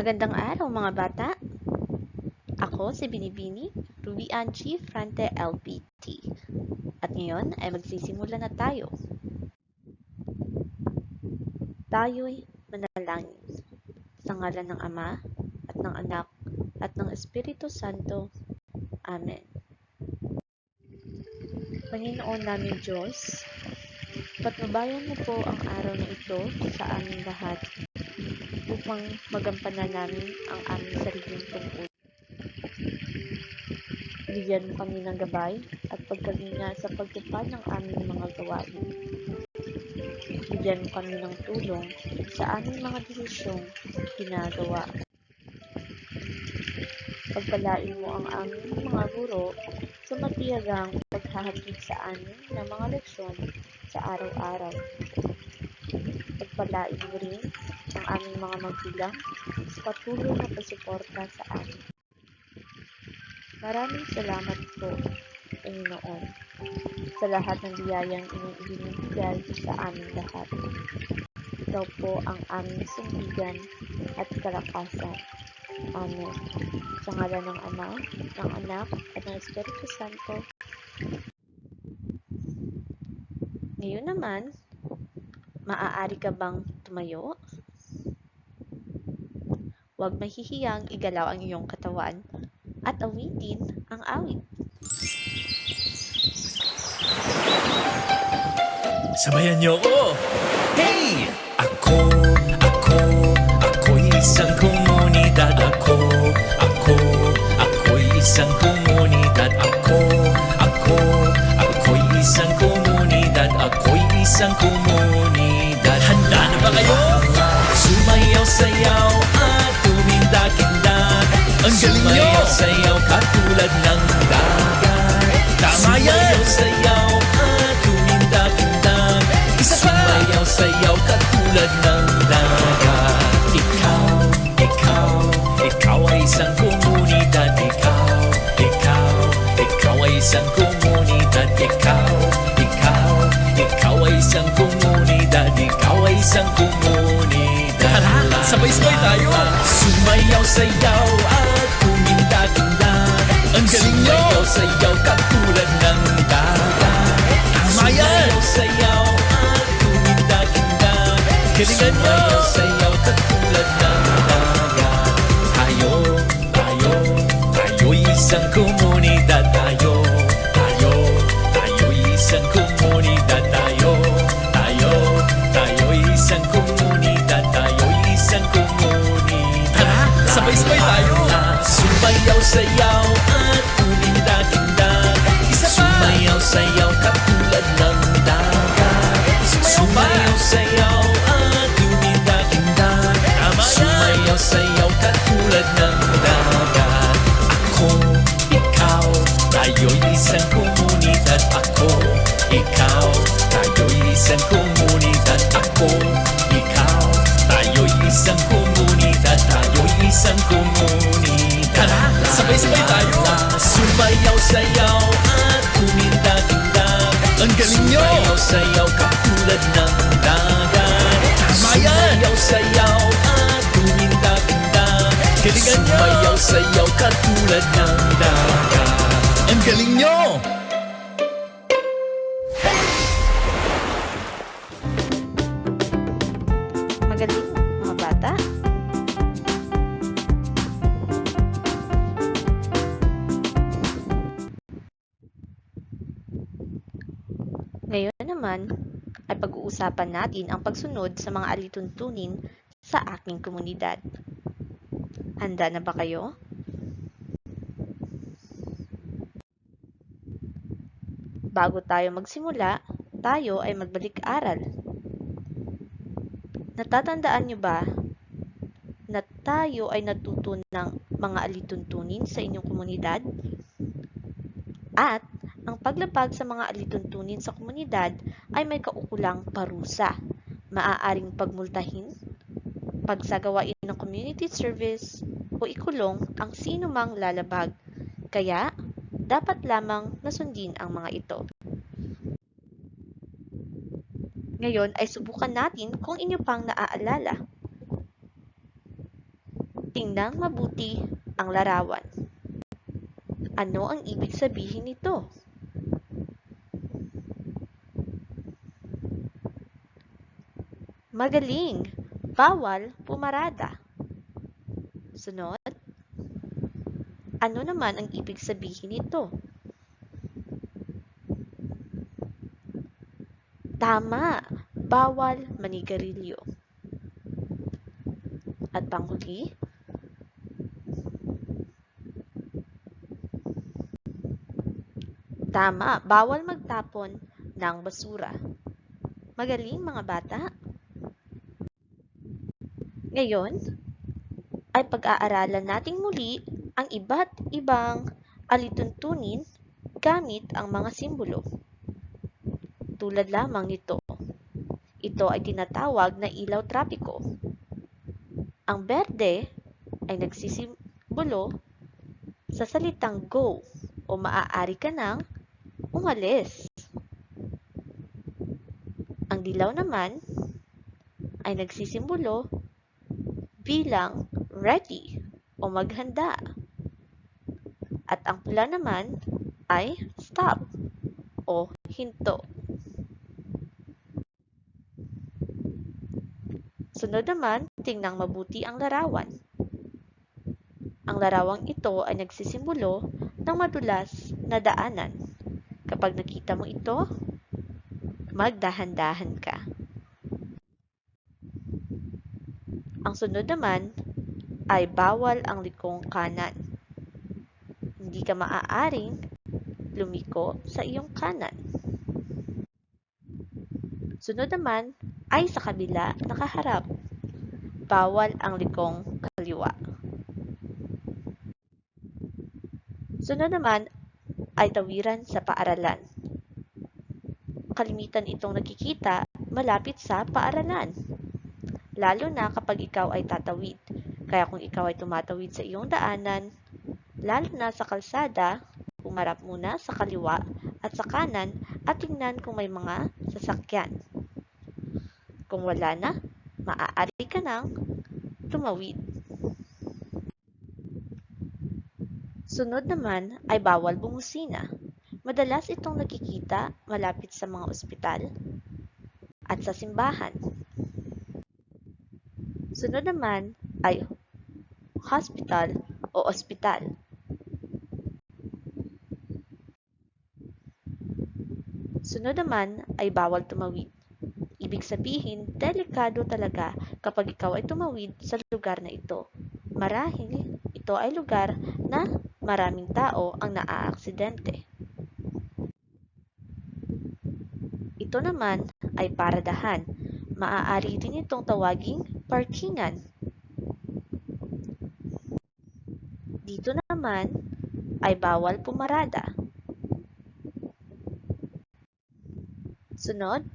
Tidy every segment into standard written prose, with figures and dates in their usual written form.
Magandang araw mga bata! Ako si Binibini, Ruby Angie Frante LPT. At ngayon ay magsisimula na tayo. Tayo'y manalangin. Sa ngalan ng Ama, at ng Anak, at ng Espiritu Santo. Amen. Panginoon namin Diyos, patnubayan mo po ang araw na ito sa aming lahat upang magampanan namin ang aming sariling tungkol. Bigyan mo kami ng gabay at pagkalinga sa pagtupad ng aming mga gawain. Bigyan mo kami ng tulong sa aming mga desisyong ginagawa. Pagpalain mo ang aming mga guro sa matiyagang paghahatid sa amin ng mga leksyon sa araw-araw. Pagpalain mo rin ang aming mga magulang sa patuloy na pagsuporta sa amin. Maraming salamat po, Panginoon, sa lahat ng biyayang inyong ibinibigay sa aming lahat. Ikaw po ang aming sandigan at kalakasan. Amen. Sa ngalan ng Ama, ng Anak, at ng Espiritu Santo. Ngayon naman, maaari ka bang tumayo? Huwag mahihiyang igalaw ang iyong katawan at awitin ang awit. Sabayan niyo ako! Hey! Ako'y isang komunidad. Ako'y isang komunidad. Ako'y isang komunidad. Ako'y isang komunidad. Handa na ba kayo? Sumayaw, sayaw at tumindak-indak. Ang galing nyo! Sumayaw, sayaw katulad ng dagat. Tama yan! Sumayaw, sayaw at tumindak-indak. Isa pa! Sumayaw, sayaw katulad ng dagat. Ikaw ay isang komunidad. Ikaw ay isang komunidad. Ikaw ay isang komunidad. Ikaw ay isang komunidad. Tara, sabay-sabay tayo! Sumayaw, sayaw at tumindak-indak. Ang galing nyo! Sumayaw, sayaw katulad ng dagat. Tama yan! Sumayaw, sayaw at tumindak-indak. Galingan nyo! Sumayaw, sayaw katulad ng dagat. Tayo'y isang komunidad. Tayo'y isang komunidad. Tayo'y isang komunidad. Tayo'y isang komunidad. Tara, sabay-sabay tayo! Sumayaw, sayaw at tumindak-indak. Isa pa! Sumayaw, sayaw katulad ng dagat. Sumayaw, sayaw at tumindak-indak. Sumayaw, sayaw katulad ng dagat. Ikaw, tayo'y isang komunidad. Ikaw, tayo'y isang komunidad. Ikaw, tayo'y isang komunidad. Tayo'y isang komunidad. Tara, sabay-sabay tayo! Sumayaw, sayaw at tumindak-indak. Ang galing nyo! Sumayaw, sayaw katulad ng dagat. Tama yan! Sumayaw, sayaw at tumindak-indak. Galingan nyo! Sumayaw, sayaw katulad ng dagat. Ang galing nyo! Magaling, mga bata! Ngayon naman ay pag-uusapan natin ang pagsunod sa mga alituntunin sa aking komunidad. Handa na ba kayo? Bago tayo magsimula, tayo ay magbalik-aral. Natatandaan niyo ba na tayo ay natuto ng mga alituntunin sa inyong komunidad? At ang paglabag sa mga alituntunin sa komunidad ay may kaukulang parusa. Maaaring pagmultahin, pagsagawain ng community service, o ikulong ang sino mang lalabag. Kaya, dapat lamang nasundin ang mga ito. Ngayon ay subukan natin kung inyo pang naaalala. Tingnan mabuti ang larawan. Ano ang ibig sabihin nito? Magaling! Bawal pumarada. Sunod, ano naman ang ibig sabihin nito? Tama! Bawal manigarilyo. At panghuli, tama! Bawal magtapon ng basura. Magaling mga bata! Ngayon, ay pag-aaralan nating muli ang iba't ibang alituntunin gamit ang mga simbolo. Tulad lamang nito, ito ay tinatawag na ilaw trapiko. Ang berde ay nagsisimbolo sa salitang go o maaari ka nang umalis. Ang dilaw naman ay nagsisimbolo bilang ready o maghanda. At ang pula naman ay stop o hinto. Sunod naman, tingnan mabuti ang larawan. Ang larawang ito ay nagsisimbolo ng madulas na daanan. Kapag nakita mo ito, magdahan-dahan ka. Ang sunod naman ay bawal ang likong kanan. Hindi ka maaaring lumiko sa iyong kanan. Sunod naman ay sa kabila nakaharap. Bawal ang likong kaliwa. Sunod naman ay tawiran sa paaralan. Kalimitan itong nakikita malapit sa paaralan, lalo na kapag ikaw ay tatawid. Kaya kung ikaw ay tumatawid sa iyong daanan, lalo na sa kalsada, humarap muna sa kaliwa at sa kanan at tingnan kung may mga sasakyan. Kung wala na, maaari ka nang tumawid. Sunod naman ay bawal bumusina. Madalas itong nakikita malapit sa mga ospital at sa simbahan. Sunod naman ay hospital o ospital. Sunod naman ay bawal tumawid. Ibig sabihin, delikado talaga kapag ikaw ay tumawid sa lugar na ito. Marahil ito ay lugar na maraming tao ang naaaksidente. Ito naman ay paradahan. Maaari din itong tawaging parkingan. Dito naman ay bawal pumarada. Sunod,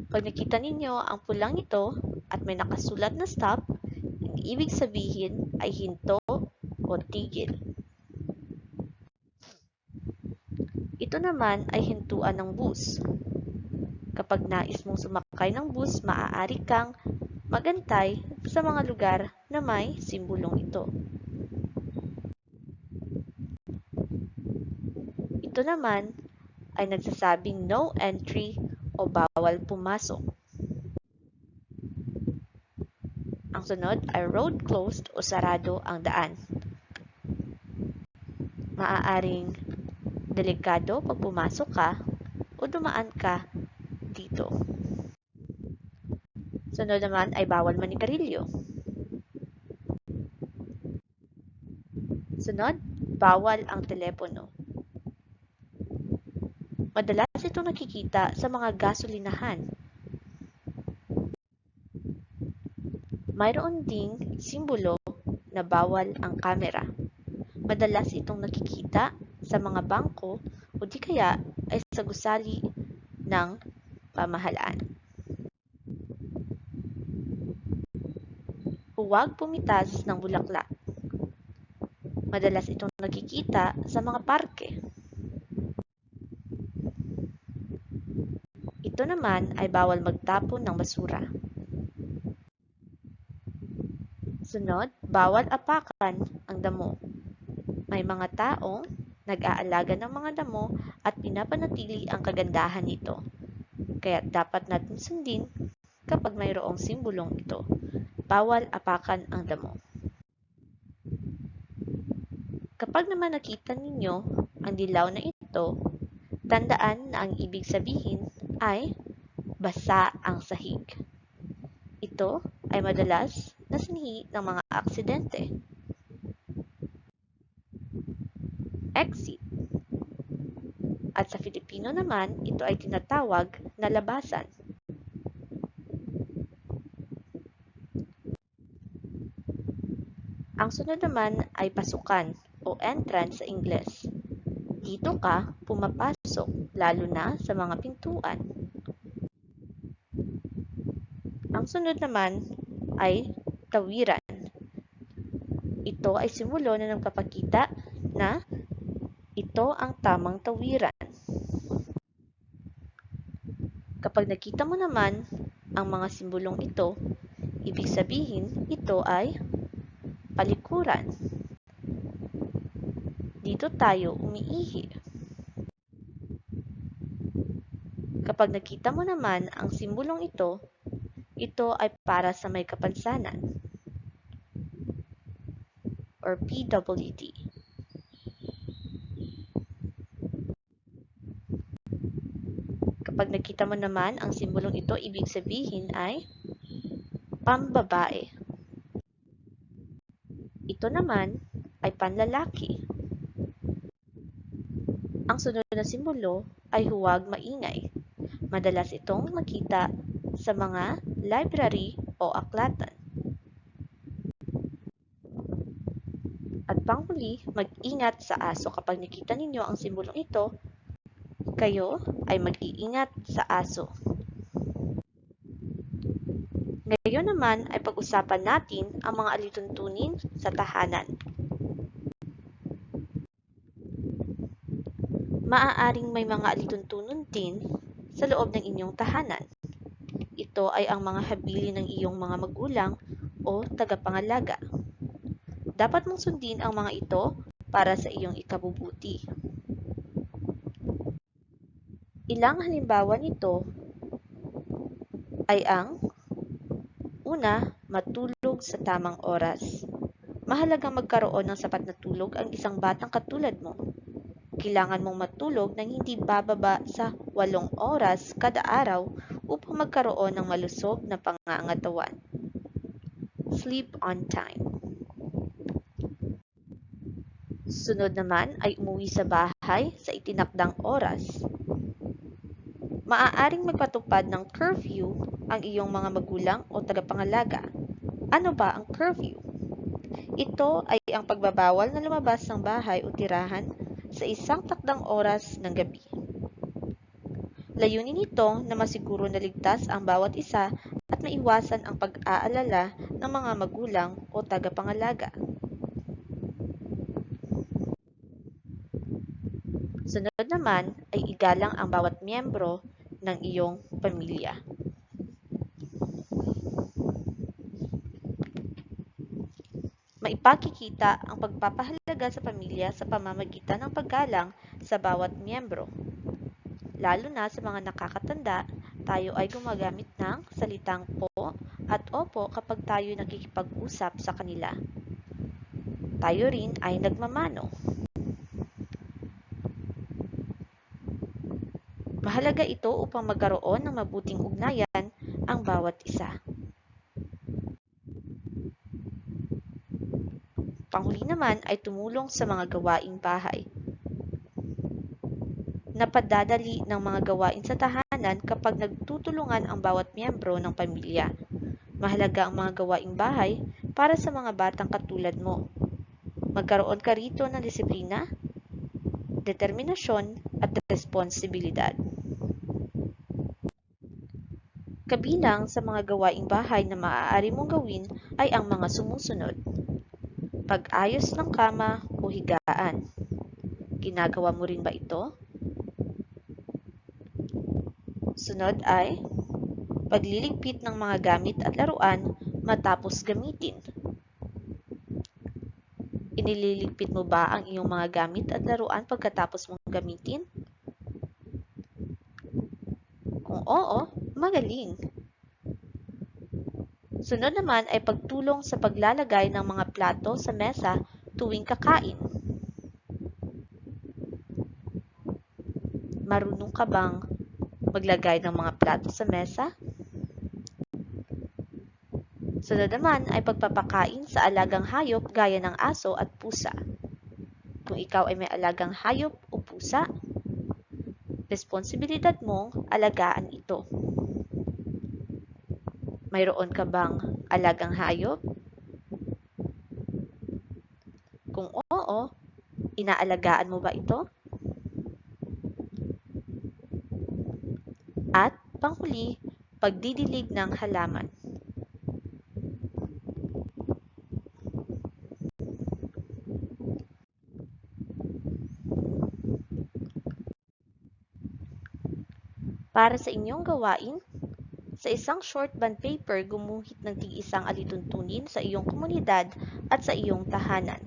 pag nakita ninyo ang pulang ito at may nakasulat na stop, ang ibig sabihin ay hinto o tigil. Ito naman ay hintuan ng bus. Kapag nais mong sumakay ng bus, maaari kang magantay sa mga lugar na may simbolong ito. Ito naman ay nagsasabing no entry o bawal pumasok. Ang sunod ay road closed o sarado ang daan. Maaaring delikado pag pumasok ka o dumaan ka dito. Sunod naman ay bawal manigarilyo. Sunod, bawal ang telepono. Madalas ito nakikita sa mga gasolinahan. Mayroon ding simbolo na bawal ang kamera. Madalas itong nakikita sa mga bangko o di kaya ay sa gusali ng pamahalaan. Huwag pumitas ng bulaklak. Madalas itong nakikita sa mga parke. Ito naman ay bawal magtapon ng basura. Sunod, bawal apakan ang damo. May mga taong nag-aalaga ng mga damo at pinapanatili ang kagandahan nito. Kaya dapat natin sundin kapag mayroong simbolong ito. Bawal apakan ang damo. Kapag naman nakita ninyo ang dilaw na ito, tandaan na ang ibig sabihin ay basa ang sahig. Ito ay madalas na sanhi ng mga aksidente. Exit. At sa Filipino naman, ito ay tinatawag na labasan. Ang sunod naman ay pasukan o entrance sa Ingles. Dito ka pumapasok, lalo na sa mga pintuan. Ang sunod naman ay tawiran. Ito ay simbolo na nagpapakita na ito ang tamang tawiran. Kapag nakita mo naman ang mga simbolong ito, ibig sabihin ito ay palikuran. Dito tayo umiihi. Kapag nakita mo naman ang simbolong ito, ito ay para sa may kapansanan or PWD. Kapag nakita mo naman ang simbolong ito, ibig sabihin ay pambabae. Ito naman ay panlalaki. Ang sunod na simbolo ay huwag maingay. Madalas itong makita sa mga library o aklatan. At panghuli, mag-ingat sa aso. Kapag nakita ninyo ang simbolong ito, kayo ay mag-iingat sa aso. Ngayon naman ay pag-usapan natin ang mga alituntunin sa tahanan. Maaaring may mga alituntunin din sa loob ng inyong tahanan. Ito ay ang mga habili ng iyong mga magulang o tagapangalaga. Dapat mong sundin ang mga ito para sa iyong ikabubuti. Ilang halimbawa nito ay ang una, matulog sa tamang oras. Mahalagang magkaroon ng sapat na tulog ang isang batang katulad mo. Kailangan mong matulog ng hindi bababa sa 8 oras kada araw upang magkaroon ng malusog na pangangatawan. Sleep on time. Sunod naman ay umuwi sa bahay sa itinakdang oras. Maaaring magpatupad ng curfew ang iyong mga magulang o tagapangalaga. Ano ba ang curfew? Ito ay ang pagbabawal na lumabas ng bahay o tirahan sa isang takdang oras ng gabi. Layunin nito na masiguro na ligtas ang bawat isa at maiwasan ang pag-aalala ng mga magulang o tagapangalaga. Sunod naman ay igalang ang bawat miyembro ng iyong pamilya. Maipakikita ang pagpapahalaga sa pamilya sa pamamagitan ng paggalang sa bawat miyembro. Lalo na sa mga nakakatanda, tayo ay gumagamit ng salitang po at opo kapag tayo nakikipag-usap sa kanila. Tayo rin ay nagmamano. Mahalaga ito upang magkaroon ng mabuting ugnayan ang bawat isa. Panghuli naman ay tumulong sa mga gawaing bahay. Napadadali ng mga gawain sa tahanan kapag nagtutulungan ang bawat miyembro ng pamilya. Mahalaga ang mga gawaing bahay para sa mga batang katulad mo. Magkaroon ka rito ng disiplina, determinasyon at responsibilidad. Kabilang sa mga gawaing bahay na maaari mong gawin ay ang mga sumusunod. Pag-ayos ng kama o higaan. Ginagawa mo rin ba ito? Sunod ay pagliligpit ng mga gamit at laruan matapos gamitin. Inililigpit mo ba ang iyong mga gamit at laruan pagkatapos mong gamitin? Kung oo, magaling! Sunod naman ay pagtulong sa paglalagay ng mga plato sa mesa tuwing kakain. Marunong ka bang maglagay ng mga plato sa mesa? Sunod naman ay pagpapakain sa alagang hayop gaya ng aso at pusa. Kung ikaw ay may alagang hayop o pusa, responsibilidad mong alagaan ito. Mayroon ka bang alagang hayop? Kung oo, inaalagaan mo ba ito? At panghuli, pagdidilig ng halaman. Para sa inyong gawain, sa isang short bond paper, gumuhit ng tig-isang alituntunin sa iyong komunidad at sa iyong tahanan.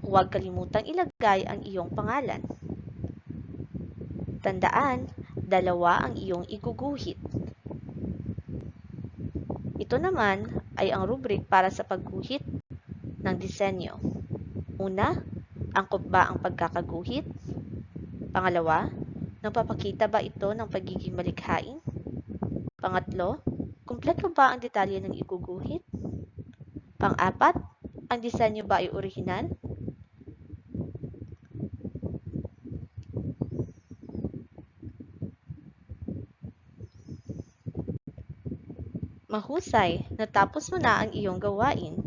Huwag kalimutang ilagay ang iyong pangalan. Tandaan, 2 ang iyong iguguhit. Ito naman ay ang rubric para sa pagguhit ng disenyo. Una, angkop ba ang pagkakaguhit? Pangalawa, nagpapakita ba ito ng pagiging malikhain? Pangatlo, kumpleto ba ang detalye ng iguguhit? Pang-apat, ang disenyo ba ay orihinal? Mahusay, natapos mo na ang iyong gawain.